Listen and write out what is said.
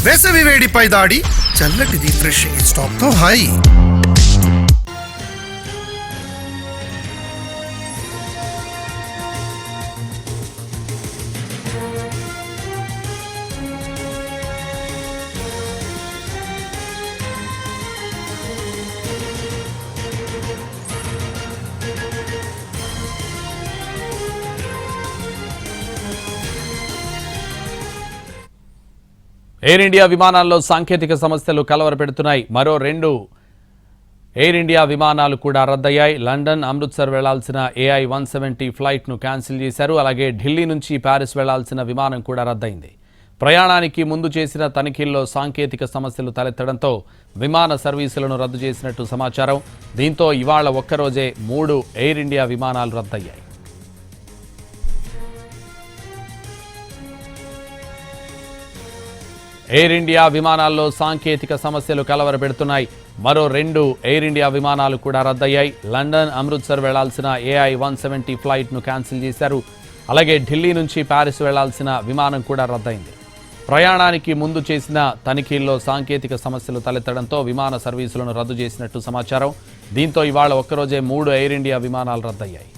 వేసవి వేడిపై దాడి, చల్లటి రిఫ్రెషింగ్ స్టాప్ తో హాయి. ఎయిర్ ఇండియా విమానాల్లో సాంకేతిక సమస్యలు కలవరపెడుతున్నాయి. మరో 2 ఎయిర్ ఇండియా విమానాలు కూడా రద్దయ్యాయి. లండన్, అమృత్సర్ వెళ్లాల్సిన AI-170 ఫ్లైట్ను క్యాన్సిల్ చేశారు. అలాగే ఢిల్లీ నుంచి ప్యారిస్ వెళ్లాల్సిన విమానం కూడా రద్దయింది. ప్రయాణానికి ముందు చేసిన తనిఖీల్లో సాంకేతిక సమస్యలు తలెత్తడంతో విమాన సర్వీసులను రద్దు చేసినట్టు సమాచారం. దీంతో ఇవాళ ఒక్కరోజే 3 ఎయిర్ ఇండియా విమానాలు రద్దయ్యాయి. ఎయిర్ ఇండియా విమానాల్లో సాంకేతిక సమస్యలు కలవరపెడుతున్నాయి. మరో 2 ఎయిర్ ఇండియా విమానాలు కూడా రద్దయ్యాయి. లండన్, అమృత్సర్ వెళ్లాల్సిన AI-170 ఫ్లైట్ను క్యాన్సిల్ చేశారు. అలాగే ఢిల్లీ నుంచి ప్యారిస్ వెళ్లాల్సిన విమానం కూడా రద్దయింది. ప్రయాణానికి ముందు చేసిన తనిఖీల్లో సాంకేతిక సమస్యలు తలెత్తడంతో విమాన సర్వీసులను రద్దు చేసినట్టు సమాచారం. దీంతో ఇవాళ ఒక్కరోజే 3 ఎయిర్ ఇండియా విమానాలు రద్దయ్యాయి.